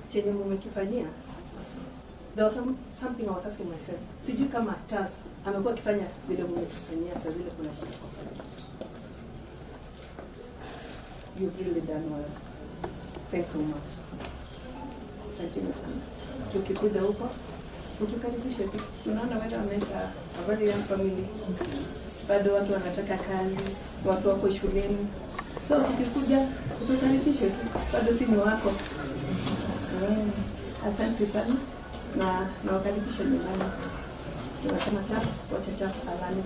chenye mmetufanyia. There was something I was asking myself. Sijui kama Charles amekuwa akifanya vile mmetufanyia sasa vile kuna shida kwa pale. You've really done well. Thanks so much. Asanteni sana. Tukikuja huko, utukaribishe tu. Tunaona wewe amesha a very young family. Bado watu wanataka kazi, watu wako shuleni. So tukikuja, utukaribishe tu. Bado si ni wako. Asante sana. Na wakaribisha nyumbani. Tunasema Charles, wacha Charles alale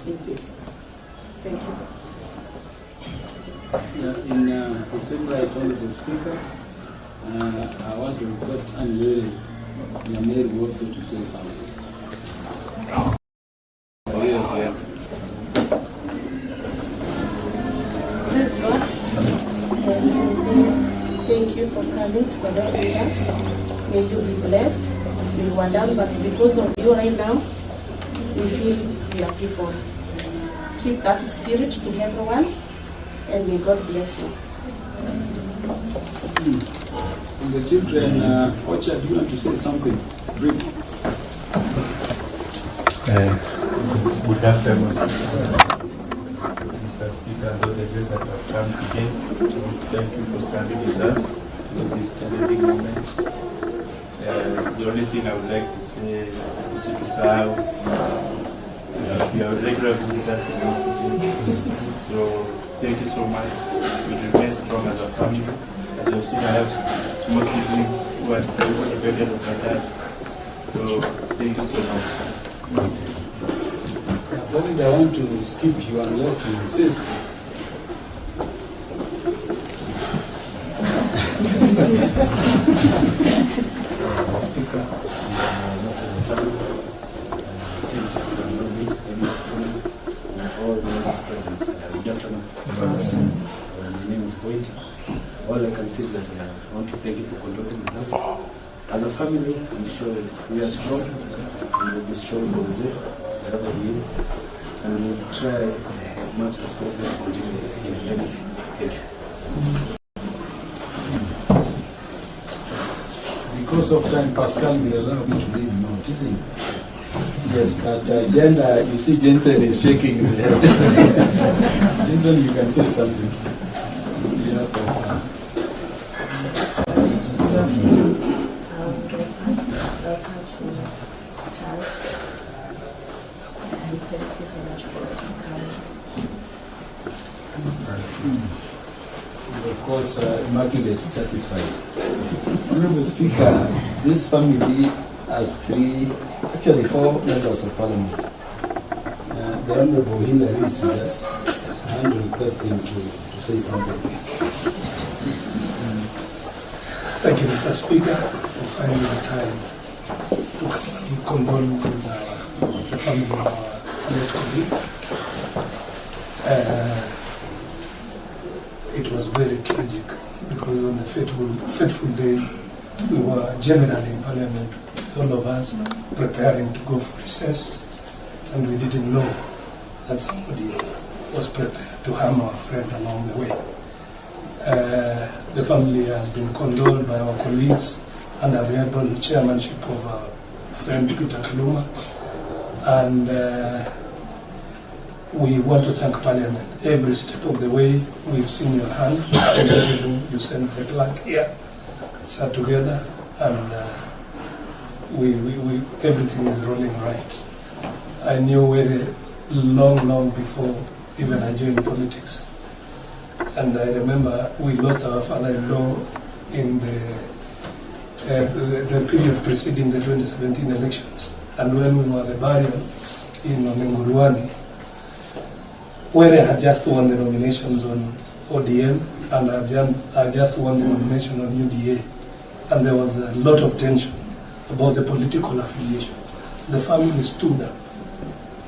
in peace. Thank you. In the same right, Honorable Speaker, I want to request Nyameri also to say something. Praise God. I say thank you for coming together with us. May you be blessed. We were down, but because of you right now, we feel we are people. Keep that spirit to everyone, and may God bless you. The children, Ocha, do you want to say something? Brief. Good afternoon, Mr. Speaker, and all the guests that have come today. Thank you for standing with us in this challenging moment. The only thing I would like to say is to serve. We are regular visitors in the office, so thank you so much. We remain strong as a family. As you have seen, I have small siblings who are dependent on my dad. So thank you so much. I want to skip you unless you insist. Speaker, all the present. Good afternoon. My name is Void. All I can say is that I want to thank you for condoling with us. As a family, I'm sure we are strong and we'll be strong for Zé, wherever he is. And we'll try as much as possible to continue his legacy. Thank you. Because of time, Pascal will allow me to leave now, isn't it? Yes, but Jenda, you see Jensen is shaking his head. Jensen, you can say something. Thank you so much for coming. Of course, Immaculate is satisfied. Honorable Speaker, this family has actually four members of Parliament. The Honorable Hillary is with us, and request him to say something. Thank you, Mr. Speaker, for finding the time to come and condole with the family of our late colleague. It was very tragic because on the fateful day, we were generally in Parliament with all of us preparing to go for recess, and we didn't know that somebody was prepared to harm our friend along the way. The family has been condoled by our colleagues under the able chairmanship of our friend Peter Kaluma, and we want to thank Parliament. Every step of the way, we've seen your hand. You sent the clerk here, sat together, and everything is rolling right. I knew very long before even I joined politics. And I remember we lost our father-in-law in the period preceding the 2017 elections. And when we were at the burial in Nguruani, where I had just won the nominations on ODM and I just won the nomination on UDA, and there was a lot of tension about the political affiliation. The family stood up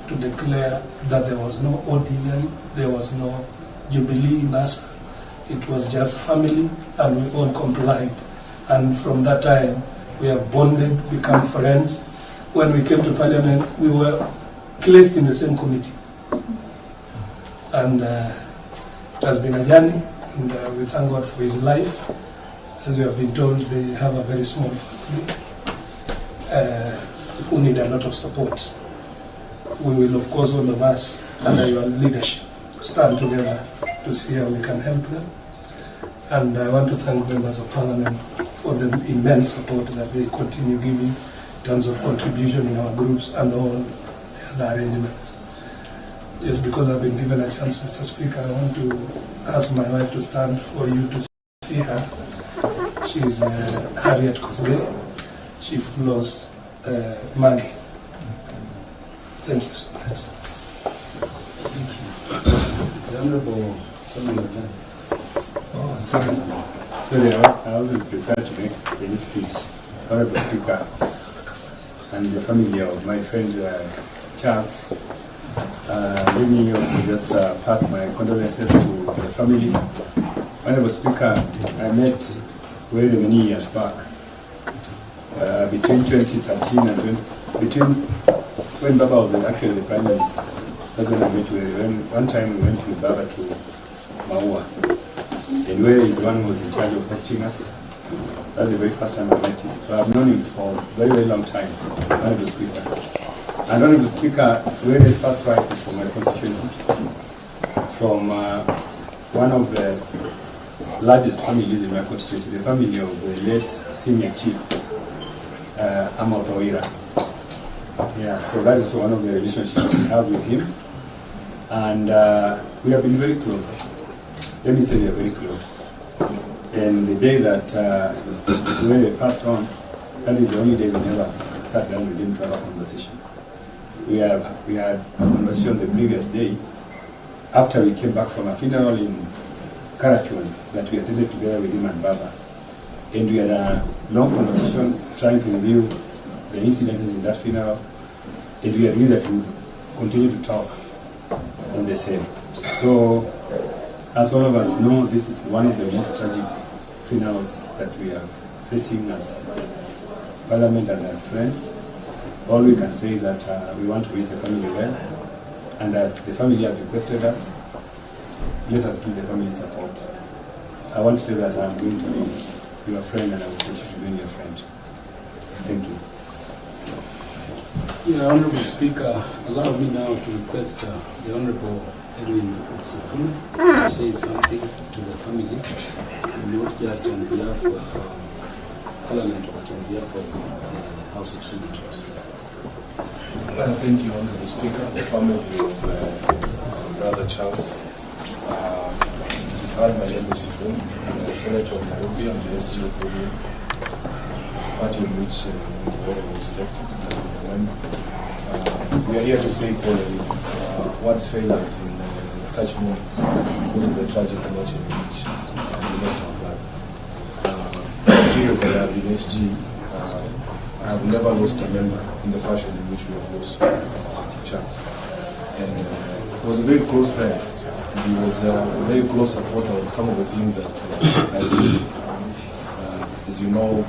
to declare that there was no ODM, there was no Jubilee, NASA. It was just family, and we all complied. And from that time, we have bonded, become friends. When we came to Parliament, we were placed in the same committee. And it has been a journey, and we thank God for his life. as you have been told, they have a very small family who need a lot of support. We will, of course, all of us, under your leadership, stand together to see how we can help them. And I want to thank members of Parliament for the immense support that they continue giving in terms of contribution in our groups and all the other arrangements. Just because I've been given a chance, Mr. Speaker, I want to ask my wife to stand for you to see her. She's Harriet Kosgei. She follows Maggie. Thank you so much. Thank you. The Honorable Solomon. Oh, sorry. Sorry, I wasn't prepared to make any speech. Honorable Speaker, and the family of my friend Charles, let me also just pass my condolences to the family. Honorable Speaker, I met very many years back, between 2013 and when Baba was actually the Prime Minister. That's when I met Were. One time we went with Baba to Maua, and Were is the one who was in charge of hosting us. That's the very first time I met him. So I've known him for a very, very long time, Honorable Speaker. And Honorable Speaker, Were's first wife is from my constituency, from one of the largest families in my constituency, the family of the late senior chief, Oira. Yeah, so that is also one of the relationships we have with him. And we have been very close. Let me say we are very close. And the day that we passed on, that is the only day we never sat down with him to have a conversation. We had a conversation the previous day, after we came back from a funeral in Karachun that we attended together with him and Baba. And we had a long conversation trying to review the incidences in that funeral, and we agreed that we would continue to talk on the same. So, as all of us know, this is one of the most tragic funerals that we are facing as Parliament and as friends. All we can say is that we want to wish the family well, and as the family has requested us, let us give the family support. I want to say that I'm going to be your friend, and I will continue to be your friend. Thank you. Yeah, Honorable Speaker, allow me now to request the Honorable Edwin Sifuna to say something to the family, not just on behalf of Parliament, but on behalf of the House of Senators. Thank you, Honorable Speaker. The family of Brother Charles. My name is Sifuna. I'm the Senator of Nairobi and the SG of the party in which Were was elected. We are here to say, Paul, what's failed us in such moments because of the tragic nature in which we lost our brother. Here I have in SG, I have never lost a member in the fashion in which we have lost Charles. And he was a very close friend. He was a very close supporter of some of the things that I did. As you know,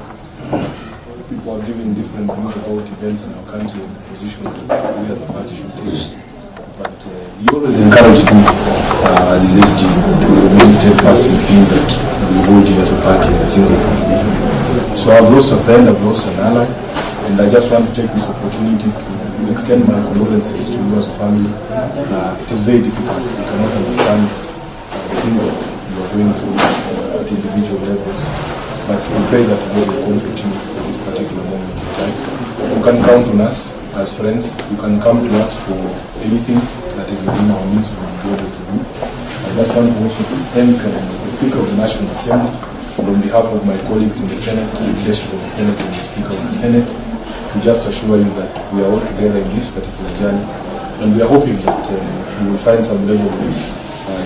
people are giving different views about events in our country and positions that we as a party should take. But he always encouraged me, as his SG, to remain steadfast in things that we hold here as a party and things that we believe in. So I've lost a friend, I've lost an ally, and I just want to take this opportunity to extend my condolences to you as a family. It is very difficult. You cannot understand the things that you are going through at individual levels. But we pray that God will comfort you at this particular moment in time. You can count on us as friends. You can come to us for anything that is within our means to be able to do. I just want to also thank the Speaker of the National Assembly, and on behalf of my colleagues in the Senate, the leadership of the Senate and the Speaker of the Senate, to just assure you that we are all together in this particular journey, and we are hoping that we will find some level of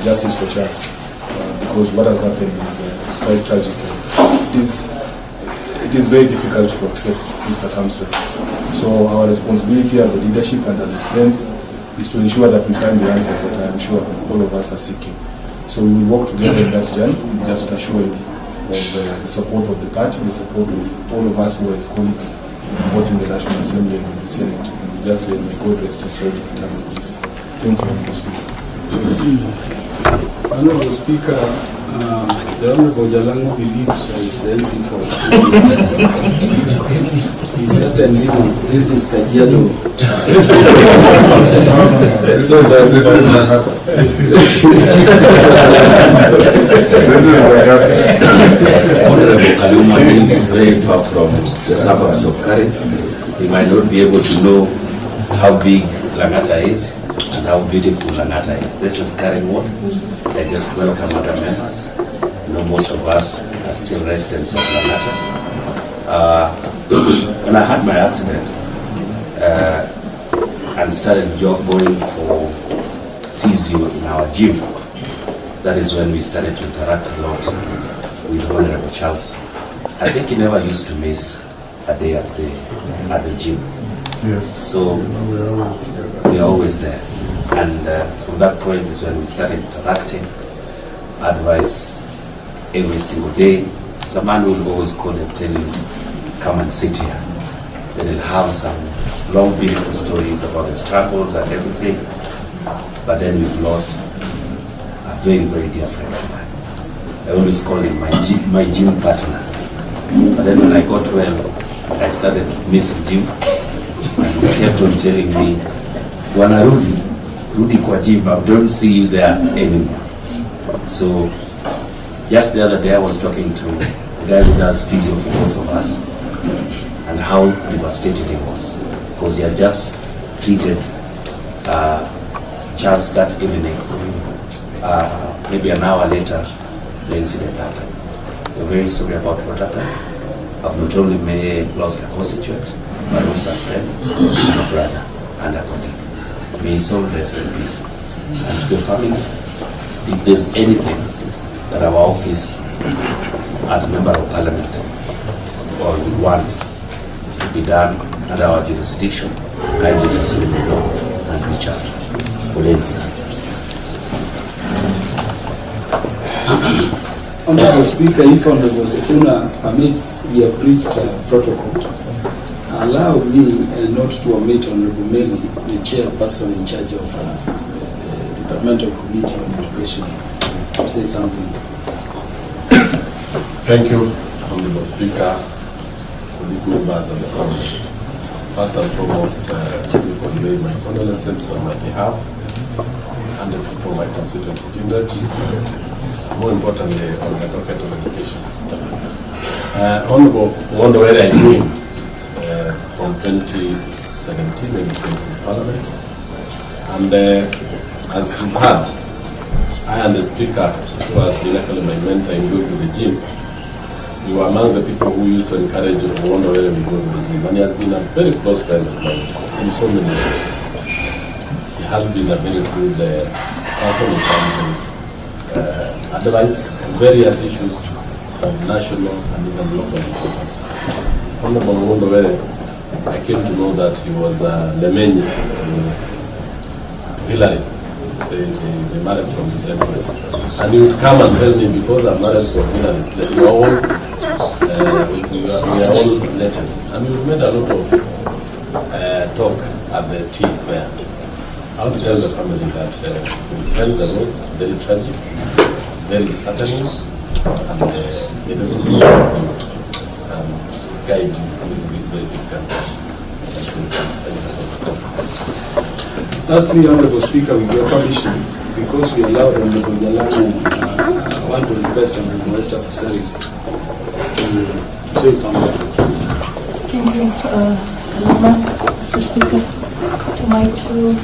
justice for Charles, because what has happened is quite tragic. It is very difficult to accept these circumstances. So our responsibility as a leadership and as friends is to ensure that we find the answers that I am sure all of us are seeking. So we will work together in that journey, just to assure you of the support of the party, the support of all of us who are his colleagues, both in the National Assembly and in the Senate. And we just say, may God rest his soul in time of this. Thank you, Mr. Speaker. Honorable Speaker, the Honorable Jalango believes is the MP for he certainly not. This is Kajiado. So that This is Honorable Kaluma lives very far from the suburbs of Karen. He might not be able to know how big Langata is and how beautiful Langata is. This is Karen Ward. I just welcome other members. You know, most of us are still residents of Langata. When I had my accident and started going for physio in our gym, that is when we started to interact a lot with Honorable Charles. I think he never used to miss a day at the gym. Yes. So we're always together. we are always there. And from that point is when we started interacting, advice every single day. There's a man who will always call and tell you, come and sit here. Then he'll have some long, beautiful stories about the struggles and everything. But then we've lost a very, very dear friend of mine. I always call him my gym partner. But then when I got well, I started missing gym. And he kept on telling me, Bwana Rudi kwa gym, I don't see you there anymore. So just the other day I was talking to the guy who does physio for both of us and how devastated he was. Because he had just treated Charles that evening. Maybe an hour later, the incident happened. We're very sorry about what happened. I've not only lost a constituent, but also a friend, and a brother, and a colleague. May his soul rest in peace. And to the family, if there's anything that our office, as Member of Parliament, or we want to be done under our jurisdiction, kindly let me know and reach out. Honorable Speaker, if Honorable Sifuna permits, we have breached protocol. Allow me not to omit Honorable Meli, the chairperson in charge of the Departmental Committee on Education, to say something. Thank you, Honorable Speaker, colleague members and the family. First and foremost, we convey my condolences on my behalf and the people of my constituency Tindred. More importantly, on the docket of education. Honorable, wonder where I knew him from 2017 when he came to Parliament. And as you've heard, I and the Speaker, who has been actually my mentor in going to the gym, we were among the people who used to encourage you to wonder where we go to the gym. And he has been a very close friend of mine in so many ways. He has been a very good person in terms of advice on various issues of national and even local importance. Honorable Mwondowere, I came to know that he was Lemenyi Hillary, they married from the same place. And he would come and tell me, because I'm married from Hillary's place, we are all related. And we made a lot of talk at the tea there. I want to tell the family that we felt the loss very tragic, very disheartening, and they don't know how to guide you in this very difficult situation. Thank you so much. Lastly, Honorable Speaker, with your permission, because we allowed Honorable Jalano, I want to request Honorable West Officeries to say something. Thank you, Kaluma, Mr. Speaker. To my two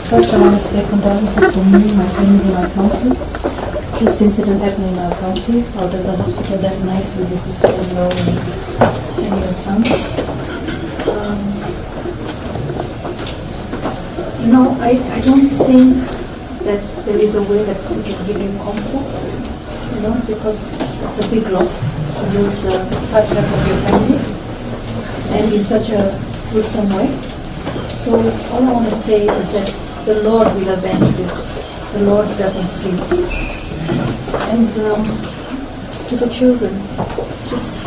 first, I want to say condolences to me, my family, my county. This incident happened in our county. I was at the hospital that night with your sister-in-law and your son. You know, I don't think that there is a way that we can give him comfort, you know, because it's a big loss to lose the partner of your family and in such a gruesome way. So all I want to say is that the Lord will avenge this. The Lord doesn't sleep. And to the children, just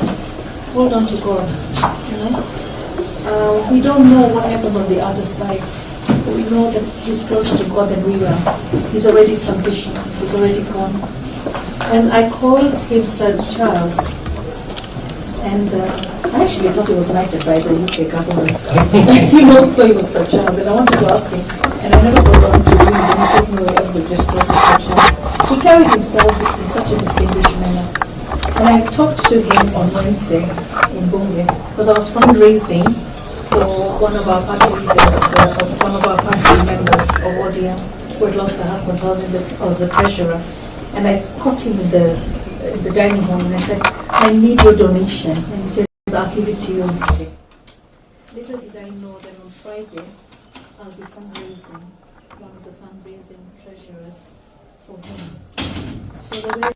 hold on to God, you know. We don't know what happened on the other side. we know that he's closer to God than we are. He's already transitioned. He's already gone. And I called him Sir Charles. And I actually thought he was knighted by the UK government. So he was Sir Charles. And I wanted to ask him, and I never got on to him. And he says, no, I would just go to Sir Charles. He carried himself in such a distinguished manner. And I talked to him on Wednesday in Bunge, because I was fundraising for one of our party leaders, one of our party members of ODM, who had lost her husband, so I was the treasurer. And I caught him in the dining hall and I said, I need your donation. And he says, I'll give it to you on Friday. Little did I know that on Friday, I'll be fundraising, one of the fundraising treasurers for him. So the way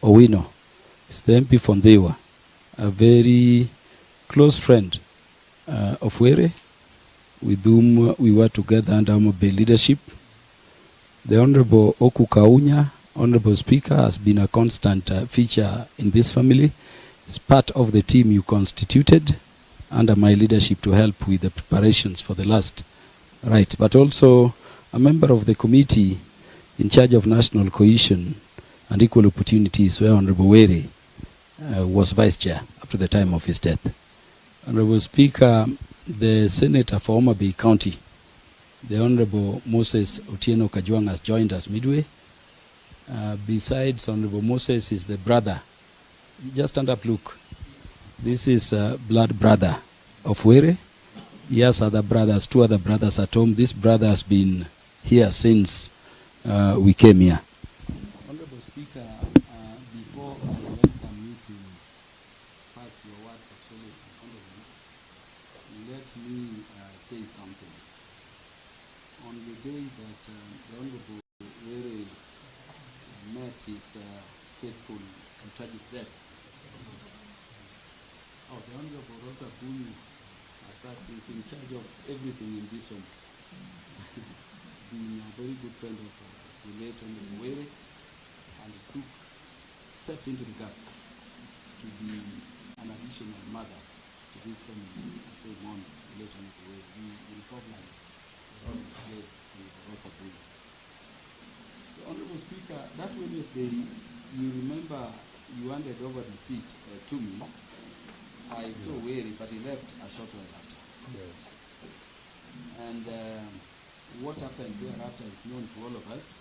Owino is the MP from Dewa, a very close friend of Were, with whom we were together under Amobe leadership. The Honorable Oku Kaunya, Honorable Speaker, has been a constant feature in this family. It's part of the team you constituted under my leadership to help with the preparations for the last rites, but also a member of the committee in charge of national cohesion and equal opportunities, where Honorable Were was vice chair up to the time of his death. Honorable Speaker, the Senator for Homa Bay County, the Honorable Moses Otieno Kajwang, has joined us midway. Besides Honorable Moses is the brother. Just stand up, look. This is blood brother of Were. He has other brothers, 2 other brothers at home. This brother has been here since we came here. Honorable Speaker, before I welcome you to pass your words of solace and condolence, let me say something. On the day that the Honorable Were met his faithful and tragic death, the Honorable Rosa Buni is in charge of everything in this home. Being a very good friend of the late Honorable Were, and stepped into the gap to be an additional mother to this family as they mourn the late Honorable Were. We recognize the late Honorable Rosa Buni. So, Honorable Speaker, that Wednesday, you remember you handed over the seat to me. I saw Were, but he left a short while after. Yes. And what happened thereafter is known to all of us.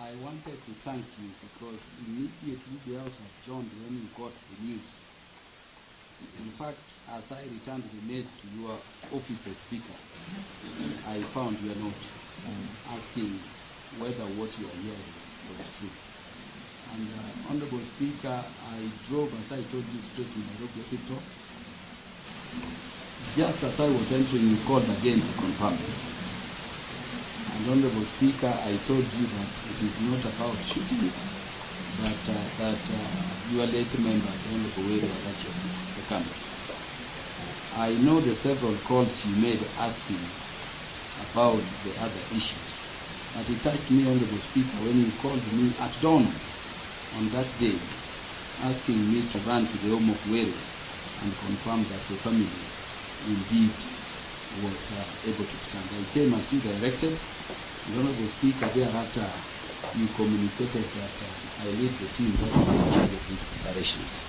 I wanted to thank you because immediately the House adjourned when we got the news. In fact, as I returned the mails to your office as Speaker, I found your note asking whether what you are hearing was true. And Honorable Speaker, I drove, as I told you, straight to Nairobi Hospital just as I was entering, you called again to confirm. And Honorable Speaker, I told you that it is not about shooting, but your late member, Honorable Gachagua, second. I know the several calls you made asking about the other issues. But it touched me, Honorable Speaker, when you called me at dawn on that day, asking me to run to the home of Were and confirm that the family indeed was able to stand. I came as you directed, and Honorable Speaker, thereafter you communicated that I lead the team that will do these preparations.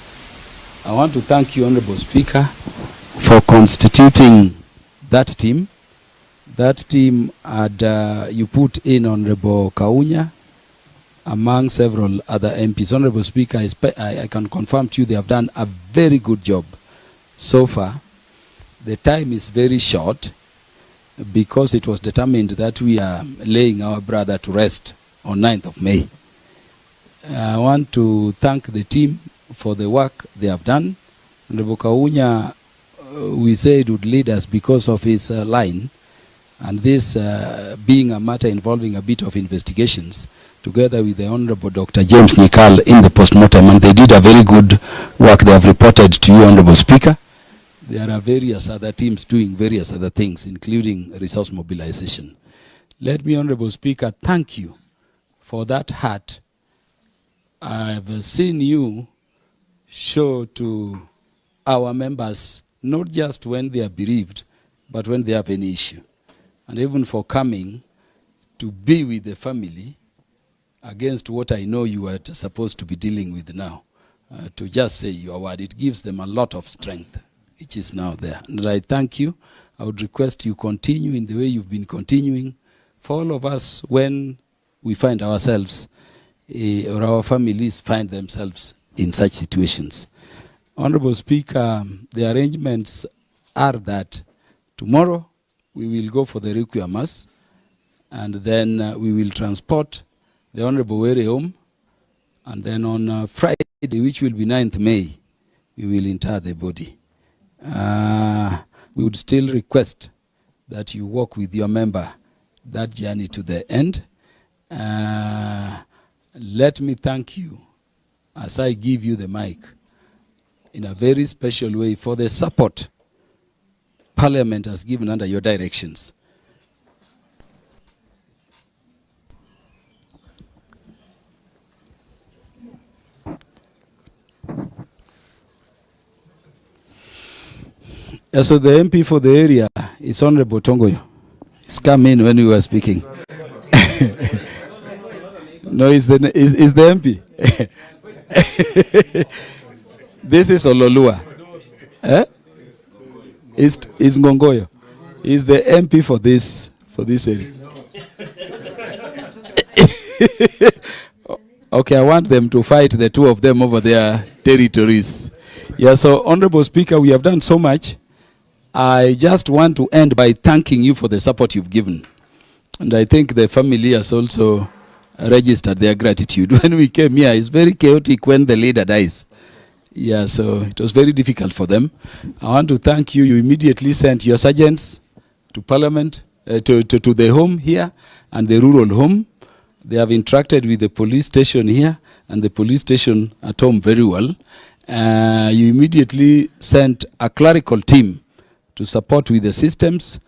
I want to thank you, Honorable Speaker, for constituting that team. That team had, you put in Honorable Kaunya among several other MPs. Honorable Speaker, I can confirm to you they have done a very good job so far. The time is very short because it was determined that we are laying our brother to rest on 9th of May. I want to thank the team for the work they have done. Honorable Kaunya, we said would lead us because of his line, and this being a matter involving a bit of investigations, together with the Honorable Dr. James Nikal in the postmortem, and they did a very good work. They have reported to you, Honorable Speaker. There are various other teams doing various other things, including resource mobilization. Let me, Honorable Speaker, thank you for that heart. I've seen you show to our members, not just when they are bereaved, but when they have any issue. And even for coming to be with the family against what I know you are supposed to be dealing with now, to just say your word, it gives them a lot of strength, which is now there. And I thank you. I would request you continue in the way you've been continuing. For all of us, when we find ourselves, or our families find themselves in such situations. Honorable Speaker, the arrangements are that tomorrow we will go for the Requiem Mass, and then we will transport the Honorable Were home, and then on Friday, which will be 9th May, we will inter the body. We would still request that you walk with your member that journey to the end. Let me thank you as I give you the mic in a very special way for the support Parliament has given under your directions. So the MP for the area is Honorable Tongoyo. He's come in when we were speaking. No, is the MP. This is Ololua. Is Ngongoyo. He's the MP for this area. Okay, I want them to fight, the two of them, over their territories. Yeah, so Honorable Speaker, we have done so much. I just want to end by thanking you for the support you've given. And I think the family has also registered their gratitude. When we came here, it's very chaotic when the leader dies. Yeah, so it was very difficult for them. I want to thank you. You immediately sent your sergeants to Parliament, to the home here and the rural home. They have interacted with the police station here and the police station at home very well. You immediately sent a clerical team to support with the systems.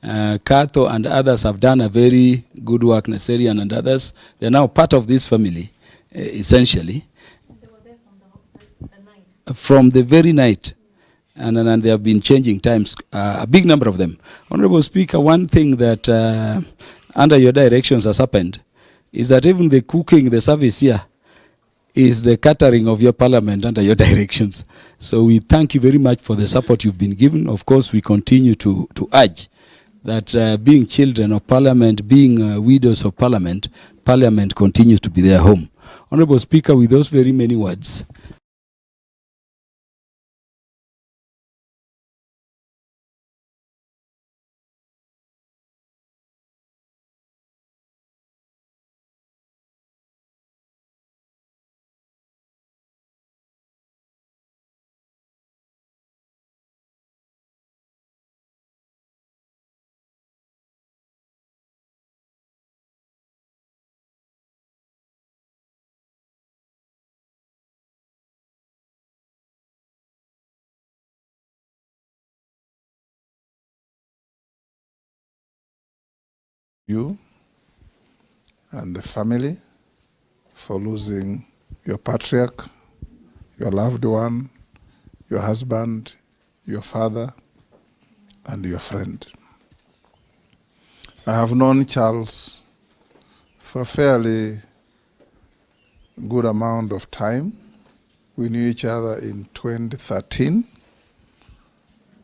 Kato and others have done a very good work, Naserian and others. They're now part of this family, essentially. They were there from the night. From the very night. And they have been changing times, a big number of them. Honorable Speaker, one thing that under your directions has happened is that even the cooking, the service here, is the catering of your Parliament under your directions. So we thank you very much for the support you've been given. Of course, we continue to urge that being children of Parliament, being widows of Parliament, Parliament continues to be their home. Honorable Speaker, with those very many words, you and the family for losing your patriarch, your loved one, your husband, your father, and your friend. I have known Charles for a fairly good amount of time. We knew each other in 2013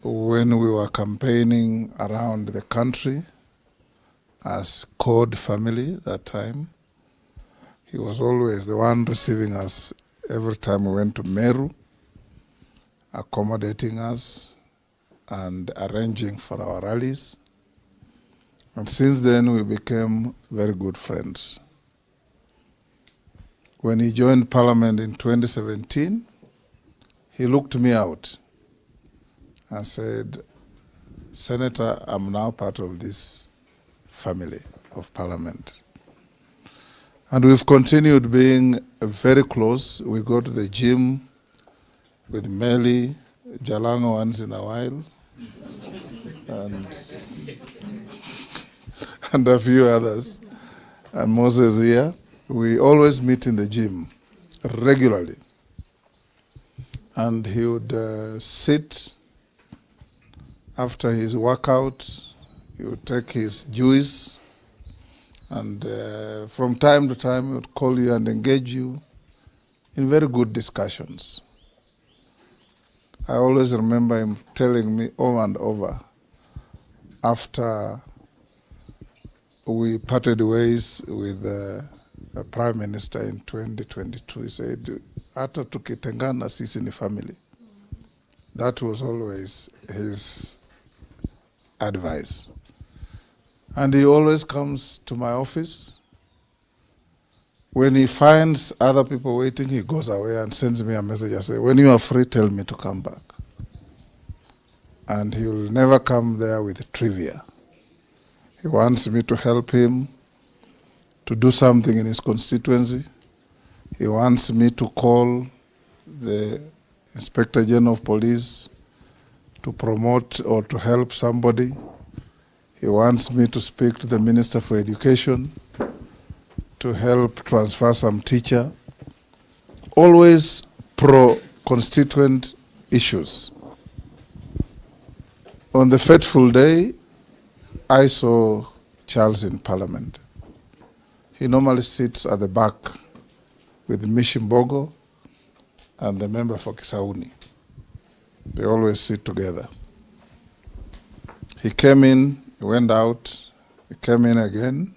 when we were campaigning around the country as Code family that time. He was always the one receiving us every time we went to Meru, accommodating us and arranging for our rallies. And since then, we became very good friends. When he joined Parliament in 2017, he looked me out and said, Senator, I'm now part of this family of Parliament. And we've continued being very close. We go to the gym with Meli, Jalango once in a while, and a few others, and Moses here. We always meet in the gym regularly. And he would sit after his workout, he would take his juice, and from time to time he would call you and engage you in very good discussions. I always remember him telling me over and over, after we parted ways with the Prime Minister in 2022, he said, "Hata tukitengana sisi ni family." That was always his advice. And he always comes to my office. When he finds other people waiting, he goes away and sends me a message. I say, "When you are free, tell me to come back." And he will never come there with trivia. He wants me to help him to do something in his constituency. He wants me to call the Inspector General of Police to promote or to help somebody. He wants me to speak to the Minister for Education to help transfer some teacher. Always pro-constituent issues. On the fateful day, I saw Charles in Parliament. He normally sits at the back with Mishimbogo and the member for Kisauni. They always sit together. He came in, he went out, he came in again.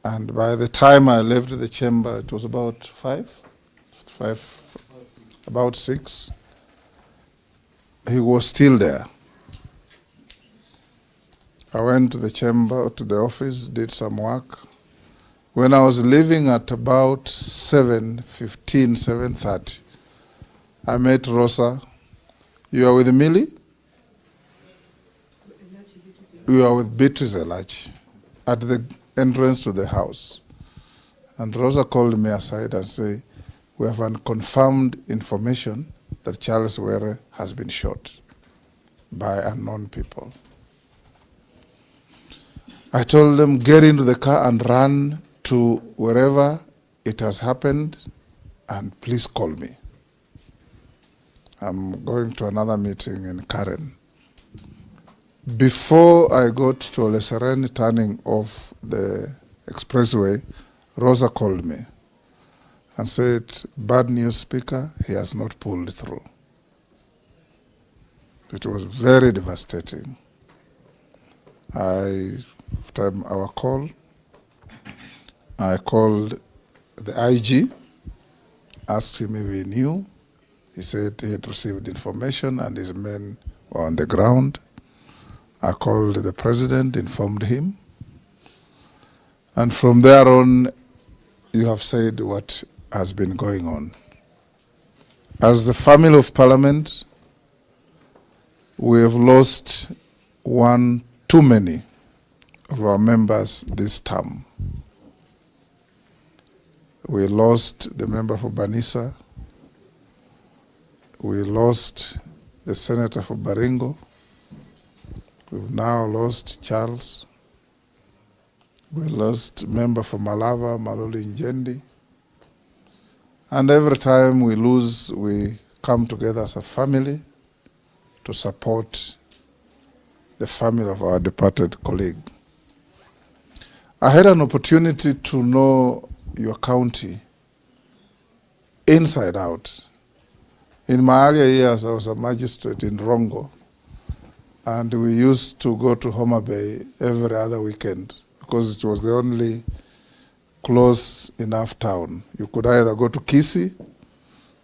And by the time I left the chamber, it was about about six. He was still there. I went to the chamber, to the office, did some work. When I was leaving at about 7:15, 7:30, I met Rosa. "You are with Millie?" "You are with Beatrice Elachi," at the entrance to the house. And Rosa called me aside and said, "We have unconfirmed information that Charles Were has been shot by unknown people." I told them, "Get into the car and run to wherever it has happened, and please call me. I'm going to another meeting in Karen." Before I got to Oleseren, turning off the expressway, Rosa called me and said, "Bad news, Speaker, he has not pulled through." It was very devastating. After our call, I called the IG, asked him if he knew. He said he had received information and his men were on the ground. I called the president, informed him. And from there on, you have said what has been going on. As the family of Parliament, we have lost one too many of our members this term. We lost the member for Banisa. We lost the senator for Baringo. We've now lost Charles. We lost a member from Malava, Maloli Njendi. And every time we lose, we come together as a family to support the family of our departed colleague. I had an opportunity to know your county inside out. In my earlier years, I was a magistrate in Rongo, and we used to go to Homa Bay every other weekend because it was the only close enough town. You could either go to Kisii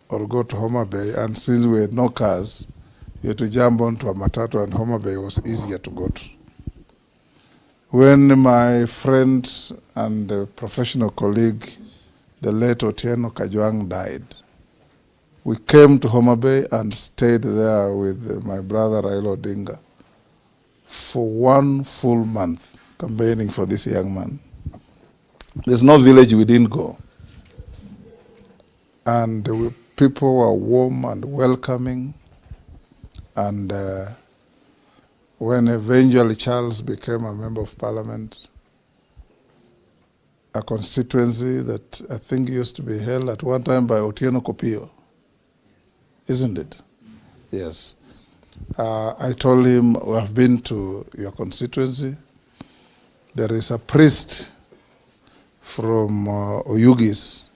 or go to Homa Bay, and since we had no cars, you had to jump onto a matatu, and Homa Bay was easier to go to. When my friend and professional colleague, the late Otieno Kajwang, died, we came to Homa Bay and stayed there with my brother Raila Odinga for 1 full month, campaigning for this young man. There's no village we didn't go. And people were warm and welcoming. And when eventually Charles became a member of parliament, a constituency that I think used to be held at one time by Otieno Kopio, isn't it? Yes. I told him, I've been to your constituency. There is a priest from Oyugis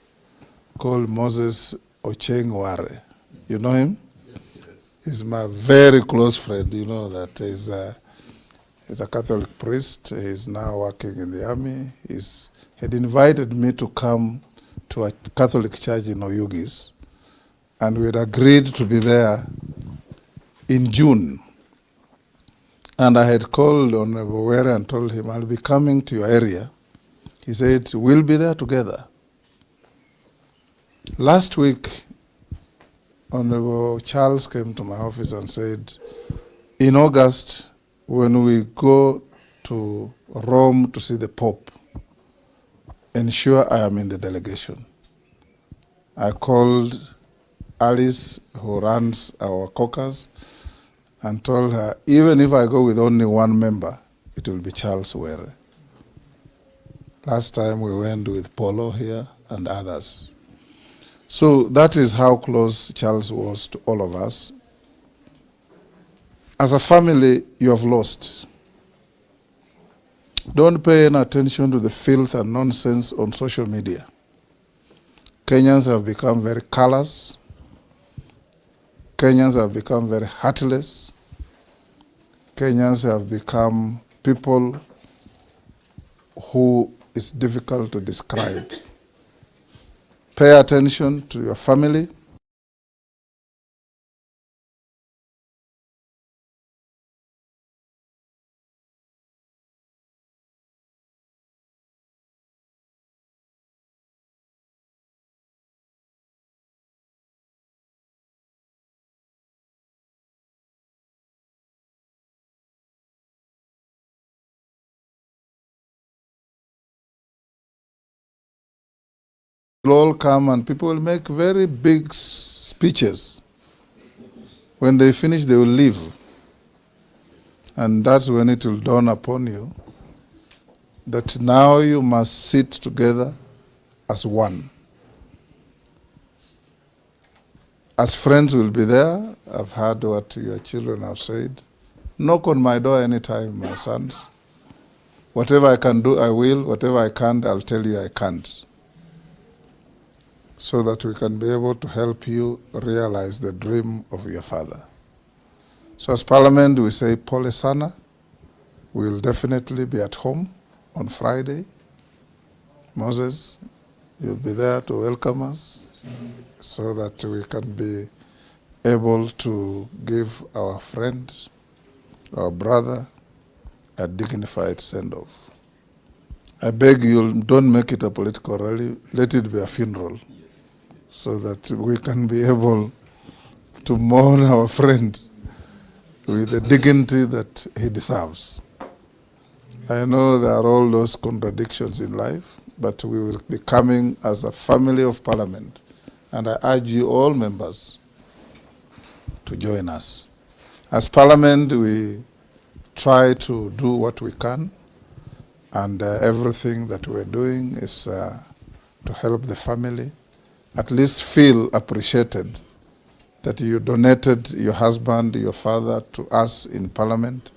called Moses Ocheng. You know him? Yes, yes. He's my very close friend. You know that he's a Catholic priest. He's now working in the army. He had invited me to come to a Catholic church in Oyugis, and we had agreed to be there in June. And I had called on Bowere and told him, I'll be coming to your area. He said, we'll be there together. Last week, Honorable Charles came to my office and said, in August, when we go to Rome to see the Pope, ensure I am in the delegation. I called Alice, who runs our caucus, and told her, even if I go with only one member, it will be Charles Were. Last time we went with Polo here and others. So that is how close Charles was to all of us. As a family, you have lost. Don't pay any attention to the filth and nonsense on social media. Kenyans have become very callous. Kenyans have become very heartless. Kenyans have become people who is difficult to describe. Pay attention to your family. Will all come and people will make very big speeches. When they finish, they will leave. And that's when it will dawn upon you that now you must sit together as one. As friends will be there. I've heard what your children have said. Knock on my door anytime, my sons. Whatever I can do, I will. Whatever I can't, I'll tell you I can't, so that we can be able to help you realize the dream of your father. So as Parliament, we say, Pole sana. We will definitely be at home on Friday. Moses, you'll be there to welcome us so that we can be able to give our friend, our brother, a dignified send-off. I beg you, don't make it a political rally. Let it be a funeral, so that we can be able to mourn our friend with the dignity that he deserves. I know there are all those contradictions in life, but we will be coming as a family of Parliament, and I urge you all members to join us. As Parliament, we try to do what we can, And everything that we're doing is to help the family at least feel appreciated that you donated your husband, your father to us in Parliament,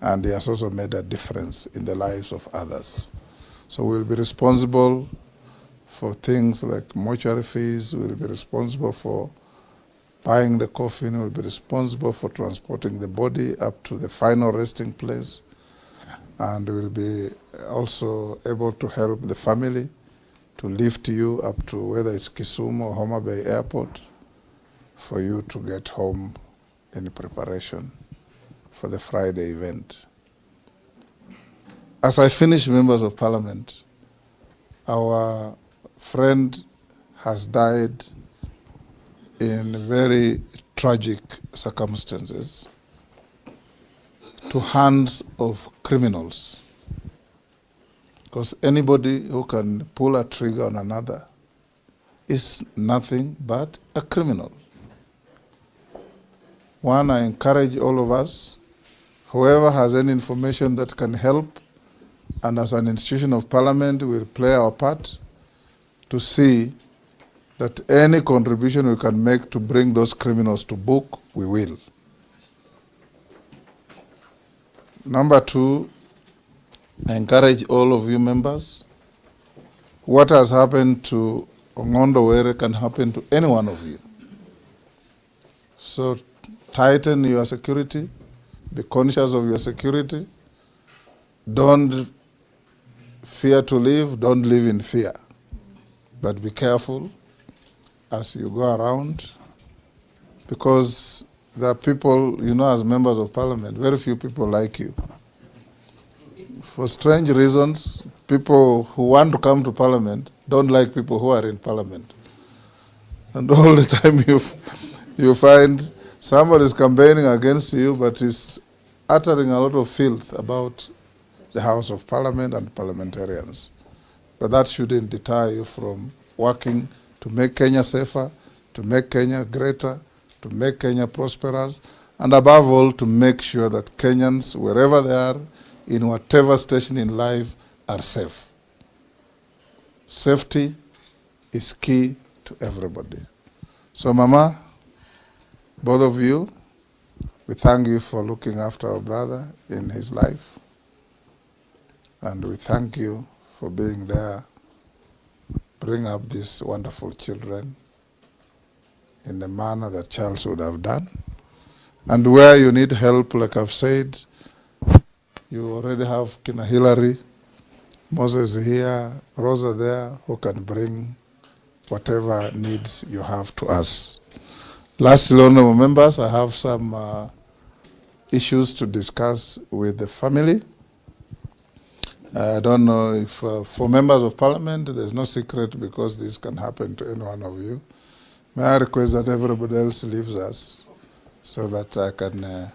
and he has also made a difference in the lives of others. So we'll be responsible for things like mortuary fees, we'll be responsible for buying the coffin, we'll be responsible for transporting the body up to the final resting place, and we'll be also able to help the family to lift you up to whether it's Kisumu or Homa Bay Airport for you to get home in preparation for the Friday event. As I finish, members of Parliament, our friend has died in very tragic circumstances to hands of criminals. Because anybody who can pull a trigger on another is nothing but a criminal. One, I encourage all of us, whoever has any information that can help, and as an institution of Parliament, we'll play our part to see that any contribution we can make to bring those criminals to book, we will. Number two, I encourage all of you members, what has happened to Ongondo Were can happen to any one of you. So tighten your security, be conscious of your security, don't fear to live, don't live in fear, but be careful as you go around, because there are people, you know, as members of Parliament, very few people like you. For strange reasons, people who want to come to Parliament don't like people who are in Parliament. And all the time you find somebody is campaigning against you, but is uttering a lot of filth about the House of Parliament and parliamentarians. But that shouldn't deter you from working to make Kenya safer, to make Kenya greater, to make Kenya prosperous, and above all, to make sure that Kenyans, wherever they are, in whatever station in life, are safe. Safety is key to everybody. So, Mama, both of you, we thank you for looking after our brother in his life. And we thank you for being there, bring up these wonderful children in the manner that Charles would have done. And where you need help, like I've said, you already have Kina Hillary, Moses here, Rosa there, who can bring whatever needs you have to us. Lastly, honorable members, I have some issues to discuss with the family. I don't know if for members of Parliament, there's no secret because this can happen to any one of you. May I request that everybody else leaves us so that I can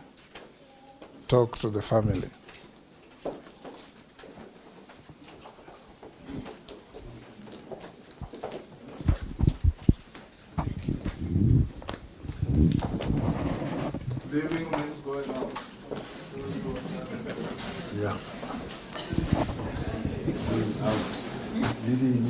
talk to the family. Leaving means going out. Yeah. Going out. Leading